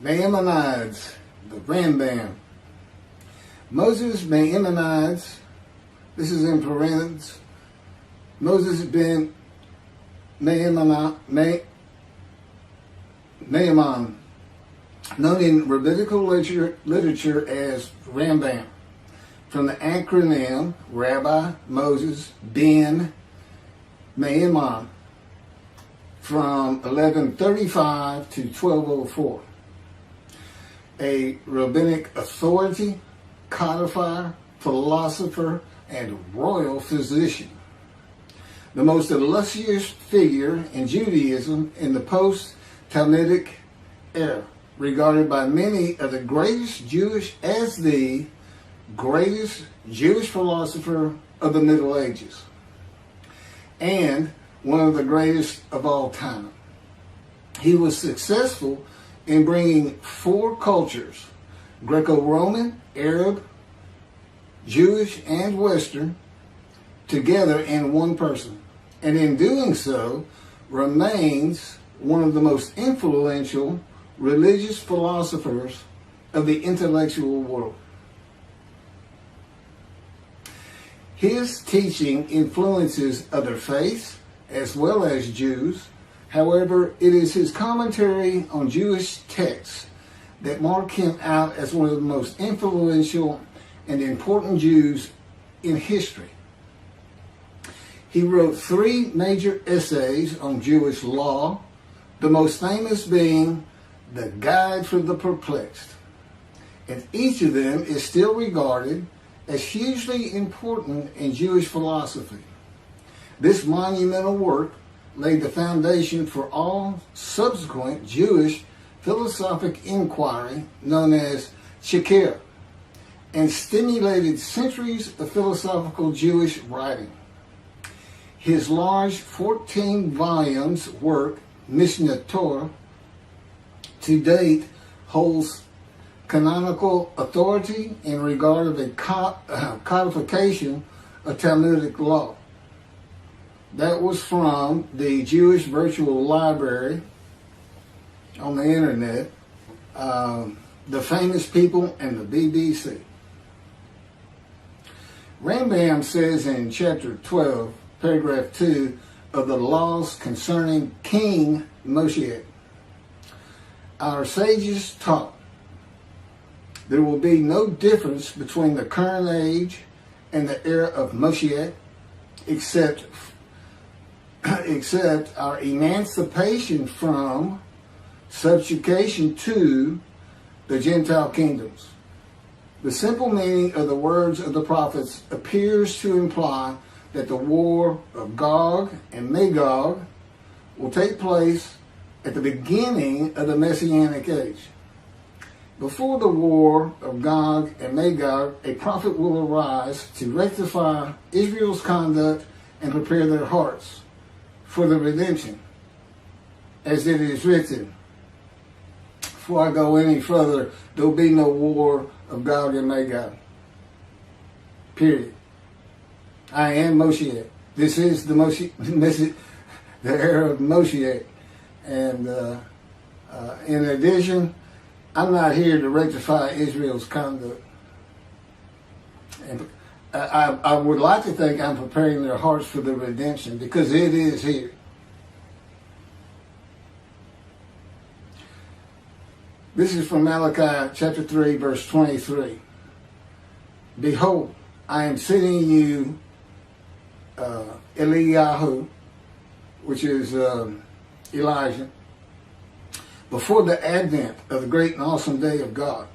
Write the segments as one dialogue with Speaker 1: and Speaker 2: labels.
Speaker 1: Maimonides, the Rambam. Moses Maimonides, this is in parentheses, Moses Ben Maimon, known in rabbinical literature as Rambam, from the acronym Rabbi Moses Ben Maimon, from 1135 to 1204. A rabbinic authority, codifier, philosopher, and royal physician. The most illustrious figure in Judaism in the post-talmudic era, regarded by many of the greatest Jewish philosopher of the Middle Ages, and one of the greatest of all time. He was successful in bringing four cultures, GrecoRoman, Arab, Jewish, and Western, together in one person, and in doing so remains one of the most influential religious philosophers of the intellectual world. His teaching influences other faiths as well as Jews. However, it is his commentary on Jewish texts that mark him out as one of the most influential and important Jews in history. He wrote 3 major essays on Jewish law, the most famous being The Guide for the Perplexed, and each of them is still regarded as hugely important in Jewish philosophy. This monumental work laid the foundation for all subsequent Jewish philosophic inquiry known as Chakirah, and stimulated centuries of philosophical Jewish writing. His large 14 volumes work, Mishneh Torah, to date holds canonical authority in regard of a codification of Talmudic law. That was from the Jewish Virtual Library on the internet, the famous people, and the BBC. Rambam says in chapter 12, paragraph 2 of the laws concerning King Moshiach, our sages taught there will be no difference between the current age and the era of Moshiach, except our emancipation from subjugation to the Gentile kingdoms. The simple meaning of the words of the prophets appears to imply that the war of Gog and Magog will take place at the beginning of the Messianic age. Before the war of Gog and Magog, a prophet will arise to rectify Israel's conduct and prepare their hearts for the redemption, as it is written. Before I go any further, there will be no war of Gog and Magog. Period. I am Moshiach. This is the era of Moshiach. And in addition, I'm not here to rectify Israel's conduct. And I would like to think I'm preparing their hearts for the redemption, because it is here. This is from Malachi chapter 3, verse 23. Behold, I am sending you Eliyahu, which is Elijah, before the advent of the great and awesome day of God.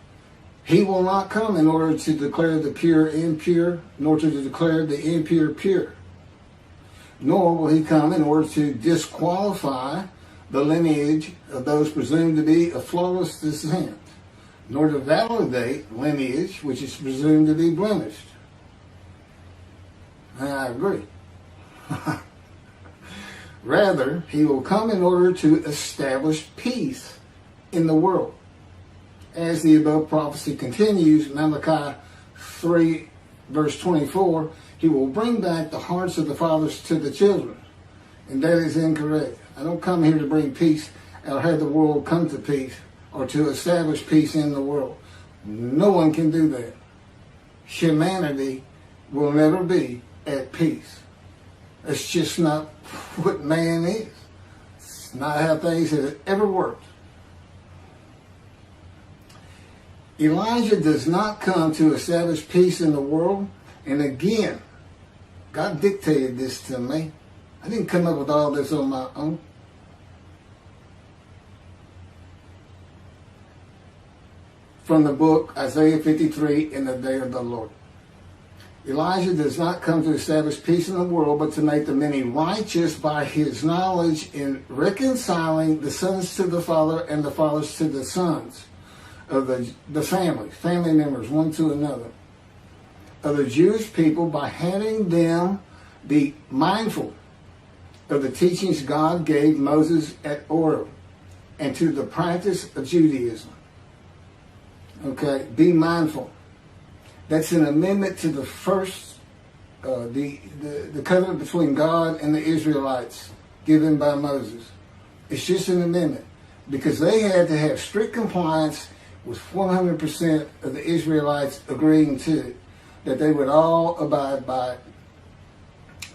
Speaker 1: He will not come in order to declare the pure impure, nor to declare the impure pure. Nor will he come in order to disqualify the lineage of those presumed to be of flawless descent, nor to validate lineage which is presumed to be blemished. And I agree. Rather, he will come in order to establish peace in the world. As the above prophecy continues, Malachi 3 verse 24, he will bring back the hearts of the fathers to the children. And that is incorrect. I don't come here to bring peace or have the world come to peace or to establish peace in the world. No one can do that. Humanity will never be at peace. It's just not what man is. It's not how things have ever worked. Elijah does not come to establish peace in the world. And again, God dictated this to me. I didn't come up with all this on my own. From the book Isaiah 53, In the Day of the Lord. Elijah does not come to establish peace in the world, but to make the many righteous by his knowledge in reconciling the sons to the father and the fathers to the sons of the family members, one to another, of the Jewish people, by having them be mindful of the teachings God gave Moses at Horeb, and to the practice of Judaism. Okay, be mindful. That's an amendment to the first, the covenant between God and the Israelites given by Moses. It's just an amendment because they had to have strict compliance with 100% of the Israelites agreeing to it, that they would all abide by it.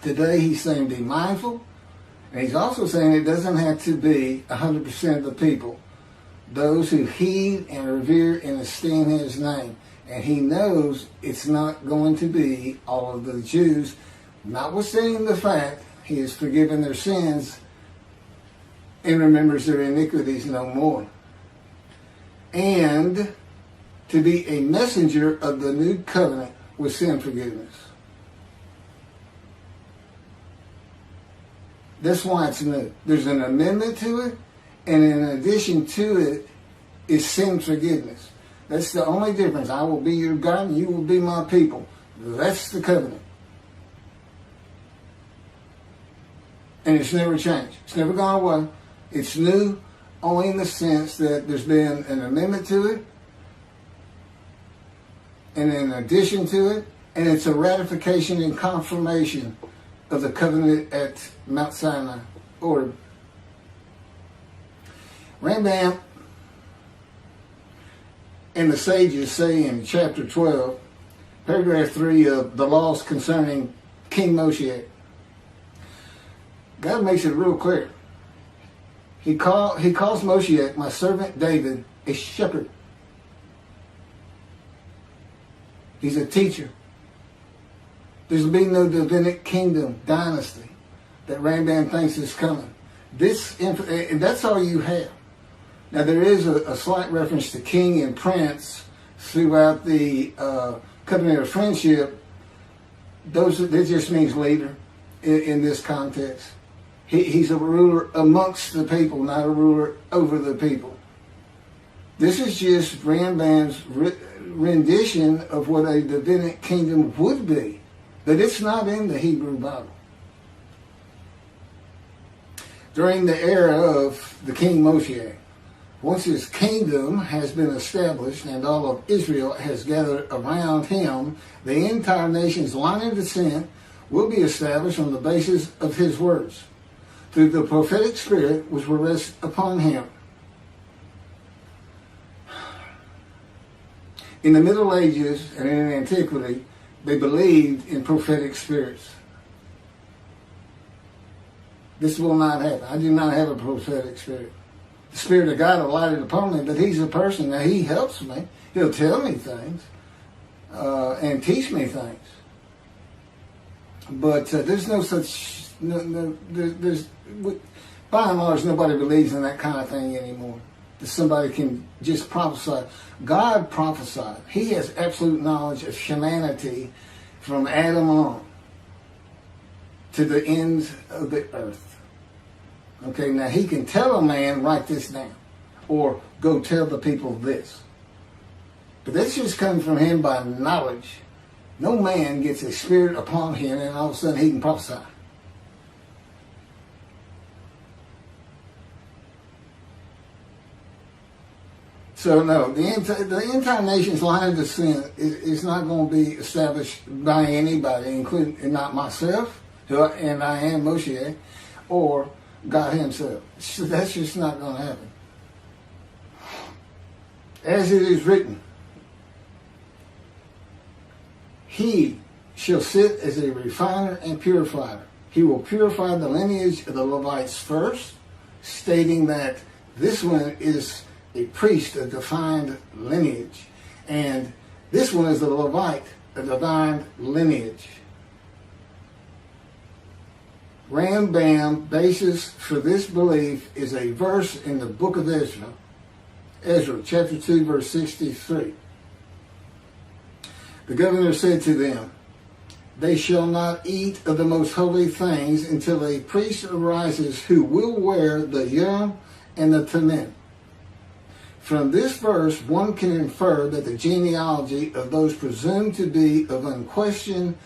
Speaker 1: Today he's saying be mindful, and he's also saying it doesn't have to be 100% of the people, those who heed and revere and esteem his name. And he knows it's not going to be all of the Jews, notwithstanding the fact he has forgiven their sins and remembers their iniquities no more. And to be a messenger of the new covenant with sin forgiveness. That's why it's new. There's an amendment to it, and in addition to it is sin forgiveness. That's the only difference. I will be your God and you will be my people. That's the covenant. And it's never changed. It's never gone away. It's new only in the sense that there's been an amendment to it, and in addition to it, and it's a ratification and confirmation of the covenant at Mount Sinai, or Rambam and the sages say in chapter 12, paragraph 3 of the laws concerning King Moshiach, God makes it real clear. He calls Moshiach, my servant David, a shepherd. He's a teacher. There's been no Davidic kingdom dynasty that Rambam thinks is coming. And that's all you have. Now there is a slight reference to king and prince throughout the covenant of friendship. That just means leader in this context. He's a ruler amongst the people, not a ruler over the people. This is just Rambam's rendition of what a Davidic kingdom would be. But it's not in the Hebrew Bible. During the era of the King Moshiach, once his kingdom has been established and all of Israel has gathered around him, the entire nation's line of descent will be established on the basis of his words, through the prophetic spirit which will rest upon him. In the Middle Ages and in antiquity, they believed in prophetic spirits. This will not happen. I do not have a prophetic spirit. The Spirit of God alighted upon me, but he's a person. Now, he helps me. He'll tell me things and teach me things. But there's no such... there's by and large, nobody believes in that kind of thing anymore. That somebody can just prophesy. God prophesied. He has absolute knowledge of humanity from Adam on to the ends of the earth. Okay, now he can tell a man, write this down, or go tell the people this. But that's just coming from him by knowledge. No man gets a spirit upon him and all of a sudden he can prophesy. So no, the entire nation's line of descent is not going to be established by anybody, including not myself, and I am Moshiach, or God himself. So that's just not going to happen. As it is written, he shall sit as a refiner and purifier. He will purify the lineage of the Levites first, stating that this one is a priest, a defined lineage, and this one is a Levite, a defined lineage. Rambam basis for this belief is a verse in the book of Ezra, chapter 2, verse 63. The governor said to them, they shall not eat of the most holy things until a priest arises who will wear the yom and the tamim. From this verse, one can infer that the genealogy of those presumed to be of unquestioned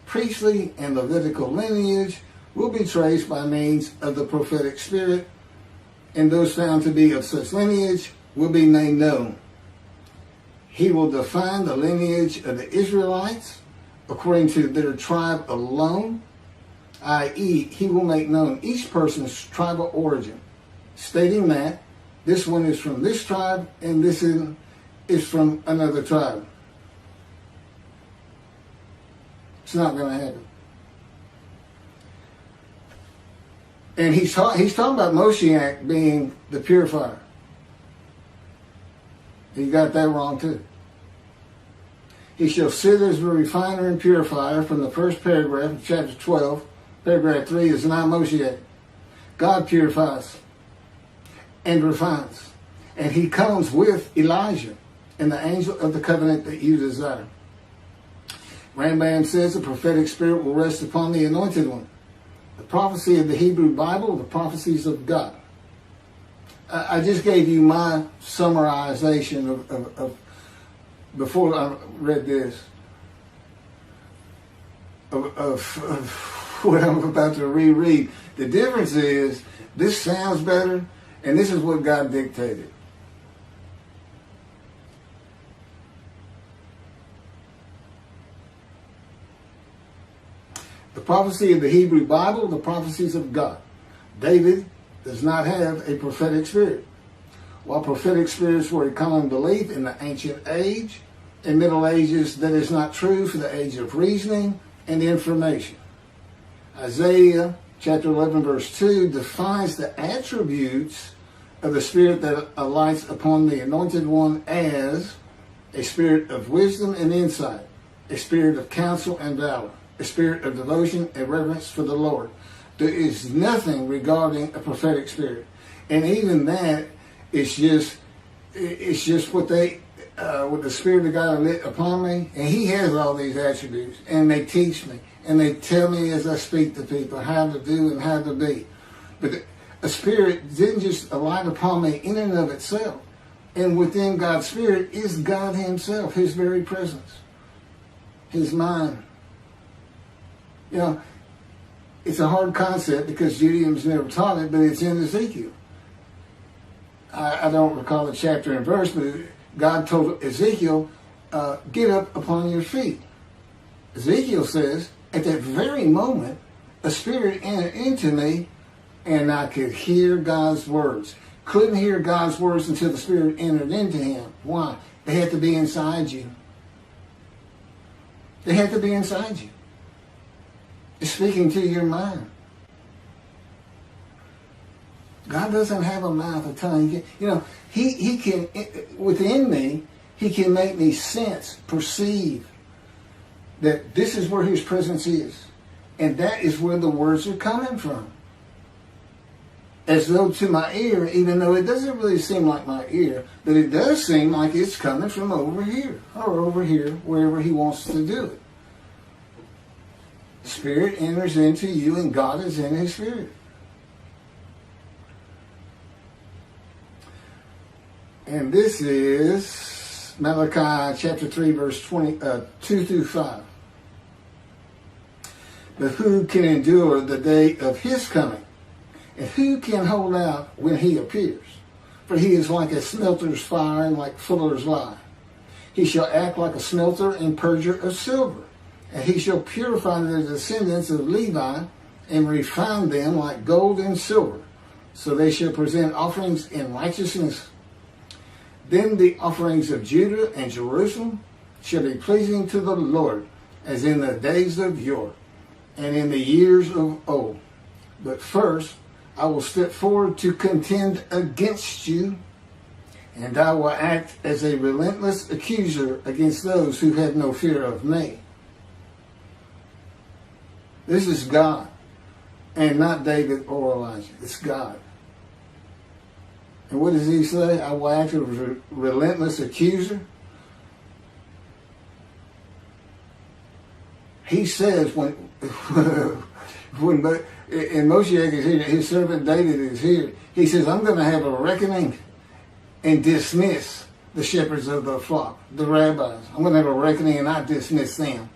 Speaker 1: priestly and Levitical lineage will be traced by means of the prophetic spirit, and those found to be of such lineage will be made known. He will define the lineage of the Israelites according to their tribe alone, i.e., he will make known each person's tribal origin, stating that this one is from this tribe and this is from another tribe. It's not going to happen. And he's talking about Moshiach being the purifier. He got that wrong too. He shall sit as a refiner and purifier from the first paragraph of chapter 12. Paragraph 3 is not Moshiach. God purifies and refines. And he comes with Elijah and the angel of the covenant that you desire. Rambam says the prophetic spirit will rest upon the anointed one. The prophecy of the Hebrew Bible, the prophecies of God. I just gave you my summarization of before I read this, of what I'm about to reread. The difference is, this sounds better, and this is what God dictated. The prophecy of the Hebrew Bible, the prophecies of God. David does not have a prophetic spirit. While prophetic spirits were a common belief in the ancient age and Middle Ages, that is not true for the age of reasoning and information. Isaiah chapter 11 verse 2 defines the attributes of the spirit that alights upon the anointed one as a spirit of wisdom and insight, a spirit of counsel and valor, a spirit of devotion and reverence for the Lord. There is nothing regarding a prophetic spirit. And even that is just what the Spirit of God lit upon me. And he has all these attributes. And they teach me. And they tell me as I speak to people how to do and how to be. But a spirit didn't just alight upon me in and of itself. And within God's spirit is God himself, his very presence, his mind. You know, it's a hard concept because Judaism's never taught it, but it's in Ezekiel. I don't recall the chapter and verse, but God told Ezekiel, get up upon your feet. Ezekiel says, at that very moment, a spirit entered into me and I could hear God's words. Couldn't hear God's words until the spirit entered into him. Why? They had to be inside you. They had to be inside you. It's speaking to your mind. God doesn't have a mouth, a tongue. You know, he can, within me, he can make me sense, perceive that this is where his presence is. And that is where the words are coming from. As though to my ear, even though it doesn't really seem like my ear, but it does seem like it's coming from over here, or over here, wherever he wants to do it. The Spirit enters into you and God is in his Spirit. And this is Malachi chapter 3 verse 2 through 5. But who can endure the day of his coming? And who can hold out when he appears? for he is like a smelter's fire and like fuller's lye. He shall act like a smelter and purger of silver, and he shall purify the descendants of Levi and refine them like gold and silver, so they shall present offerings in righteousness. Then the offerings of Judah and Jerusalem shall be pleasing to the Lord, as in the days of yore, and in the years of old. But first I will step forward to contend against you, and I will act as a relentless accuser against those who have no fear of me. This is God, and not David or Elijah. It's God. And what does he say? I will act as a relentless accuser. He says when Moshiach is here, his servant David is here, he says, I'm going to have a reckoning and dismiss the shepherds of the flock, the rabbis. I'm going to have a reckoning and I dismiss them,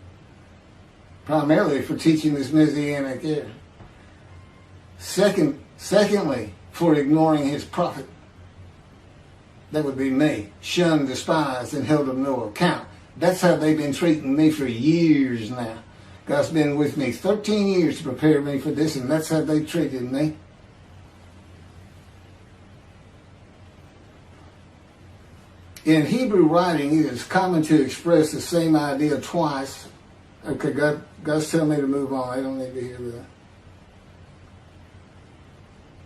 Speaker 1: primarily for teaching this Messianic era. Secondly, for ignoring his prophet. That would be me, shunned, despised, and held of no account. That's how they've been treating me for years now. God's been with me 13 years to prepare me for this, and that's how they treated me. In Hebrew writing, it is common to express the same idea twice. Okay, God's telling me to move on. I don't need to hear that.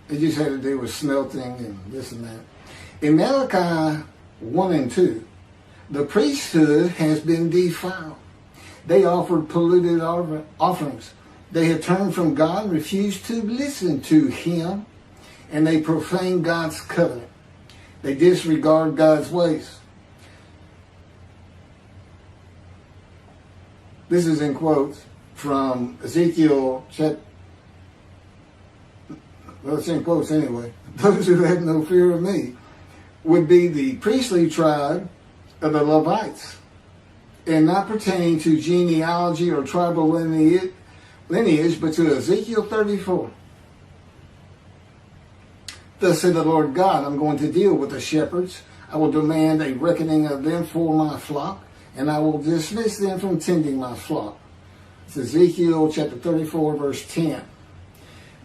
Speaker 1: It just had to do with smelting and this and that. In Malachi 1 and 2, the priesthood has been defiled. They offered polluted offerings. They have turned from God and refused to listen to him, and they profane God's covenant. They disregard God's ways. This is in quotes from Ezekiel chapter. Well, it's in quotes anyway. Those who have no fear of me would be the priestly tribe of the Levites, and not pertaining to genealogy or tribal lineage, but to Ezekiel 34. Thus said the Lord God, I'm going to deal with the shepherds. I will demand a reckoning of them for my flock, and I will dismiss them from tending my flock. It's Ezekiel chapter 34, verse 10.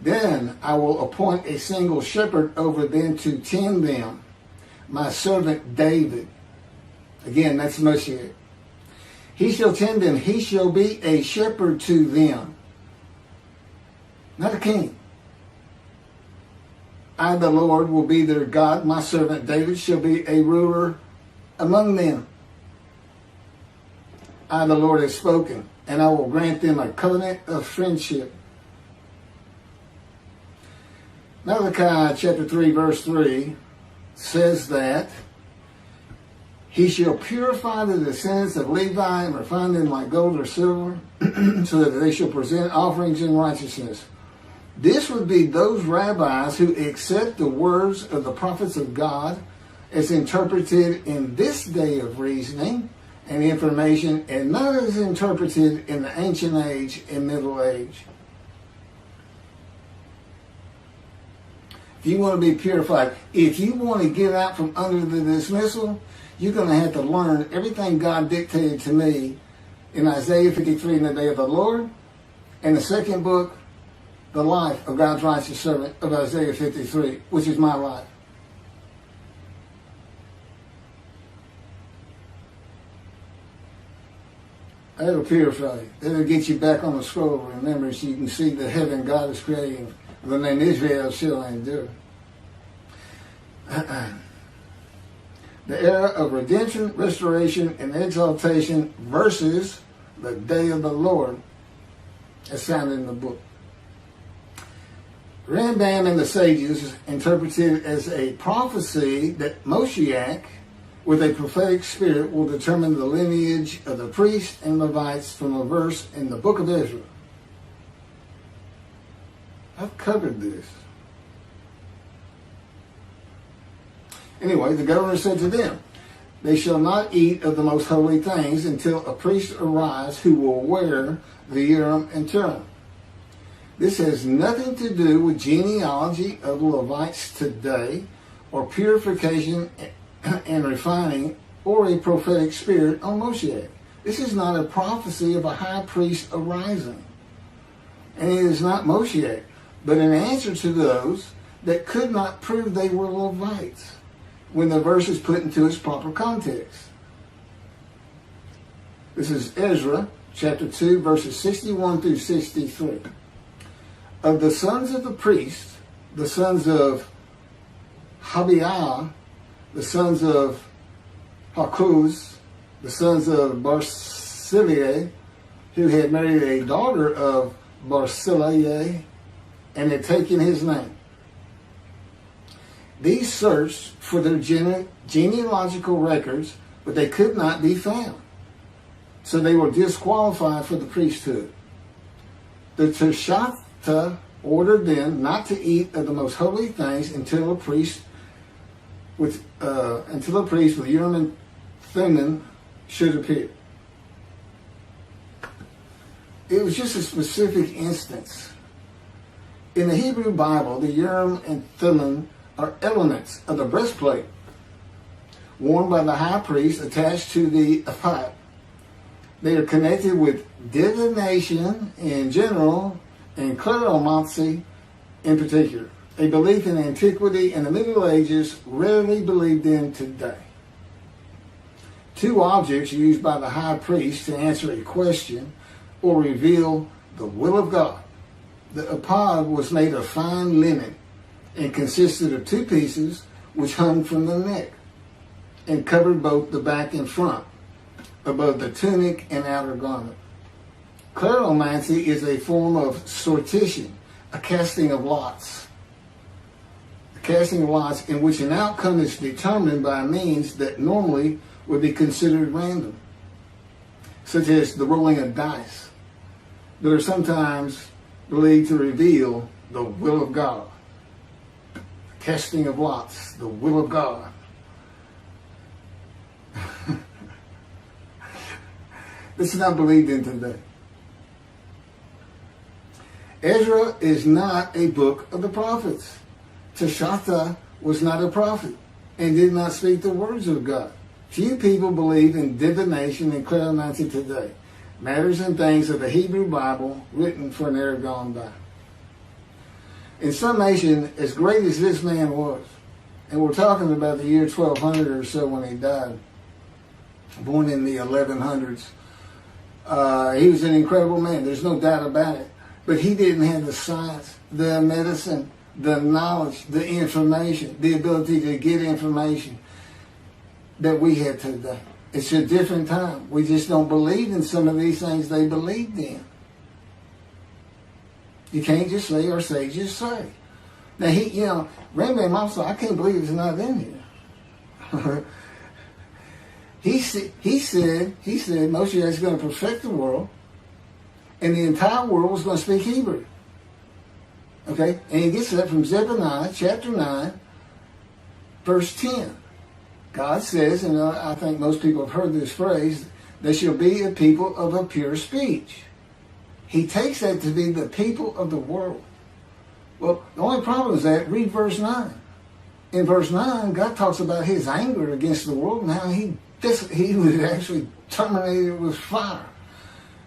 Speaker 1: Then I will appoint a single shepherd over them to tend them, my servant David. Again, that's Moshiach. He shall tend them. He shall be a shepherd to them. Not a king. I, the Lord, will be their God. My servant David shall be a ruler among them. I, the Lord, have spoken, and I will grant them a covenant of friendship. Malachi chapter 3, verse 3 says that he shall purify the descendants of Levi and refine them like gold or silver, so that they shall present offerings in righteousness. This would be those rabbis who accept the words of the prophets of God as interpreted in this day of reasoning and information, and not as interpreted in the ancient age and middle age. If you want to be purified, if you want to get out from under the dismissal, you're going to have to learn everything God dictated to me in Isaiah 53 in the day of the Lord, and the second book, the life of God's righteous servant of Isaiah 53, which is my life. That'll purify you. That'll get you back on the scroll of remembrance. You can see the heaven God is creating. The name Israel shall endure. The era of redemption, restoration, and exaltation versus the day of the Lord, as found in the book. Rambam and the sages interpreted it as a prophecy that Moshiach, with a prophetic spirit, will determine the lineage of the priests and Levites from a verse in the book of Ezra. I've covered this. Anyway, the governor said to them, they shall not eat of the most holy things until a priest arrives who will wear the Urim and Thummim. This has nothing to do with genealogy of Levites today or purification and refining, or a prophetic spirit on Moshiach. This is not a prophecy of a high priest arising. And it is not Moshiach, but an answer to those that could not prove they were Levites when the verse is put into its proper context. This is Ezra chapter 2, verses 61 through 63. Of the sons of the priests, the sons of Habiah, the sons of Hakuz, the sons of Barzillai, who had married a daughter of Barzillai and had taken his name. These searched for their genealogical records, but they could not be found. So they were disqualified for the priesthood. The Teshachta ordered them not to eat of the most holy things until a priest with Urim and Thummim should appear. It was just a specific instance. In the Hebrew Bible, the Urim and Thummim are elements of the breastplate worn by the high priest attached to the ephod. They are connected with divination in general and cleromancy in particular, a belief in antiquity and the Middle Ages rarely believed in today. Two objects used by the high priest to answer a question or reveal the will of God. The ephod was made of fine linen and consisted of two pieces which hung from the neck and covered both the back and front, above the tunic and outer garment. Cleromancy is a form of sortition, a casting of lots. A casting of lots in which an outcome is determined by means that normally would be considered random, such as the rolling of dice, that are sometimes believed to reveal the will of God. Casting of lots, the will of God. This is not believed in today. Ezra is not a book of the prophets. Teshachta was not a prophet and did not speak the words of God. Few people believe in divination and cleromancy today, matters and things of the Hebrew Bible written for an era gone by. In summation, as great as this man was, and we're talking about the year 1200 or so when he died, born in the 1100s, he was an incredible man. There's no doubt about it. But he didn't have the science, the medicine, the knowledge, the information, the ability to get information that we have today. It's a different time. We just don't believe in some of these things they believed in. You can't just say our sages say. Now, Rambam also, I can't believe it's not in here. He said Moshiach is going to perfect the world, and the entire world was going to speak Hebrew. Okay? And he gets that from Zephaniah chapter 9, verse 10. God says, and I think most people have heard this phrase, they shall be a people of a pure speech. He takes that to be the people of the world. Well, the only problem is that, read verse 9. In verse 9, God talks about his anger against the world and how he would actually terminate it with fire.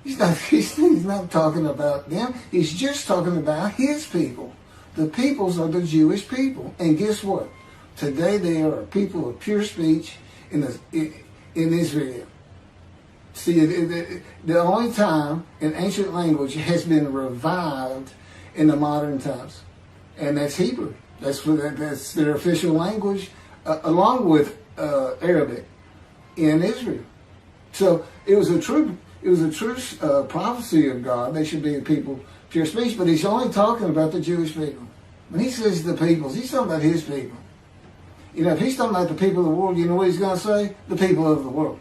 Speaker 1: He's not talking about them. He's just talking about his people. The peoples are the Jewish people. And guess what? Today they are a people of pure speech in Israel. See, the only time an ancient language has been revived in the modern times, and that's Hebrew. That's their official language, along with Arabic in Israel. So it was a true prophecy of God. They should be a people of pure speech. But he's only talking about the Jewish people. When he says the peoples, he's talking about his people. If he's talking about the people of the world, you know what he's going to say? The people of the world.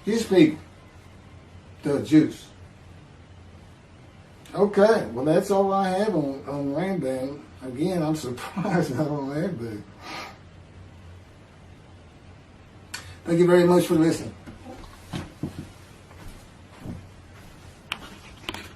Speaker 1: His people. The Jews. Okay, well that's all I have on Rambam. Again, I'm surprised I don't have that. Thank you very much for listening.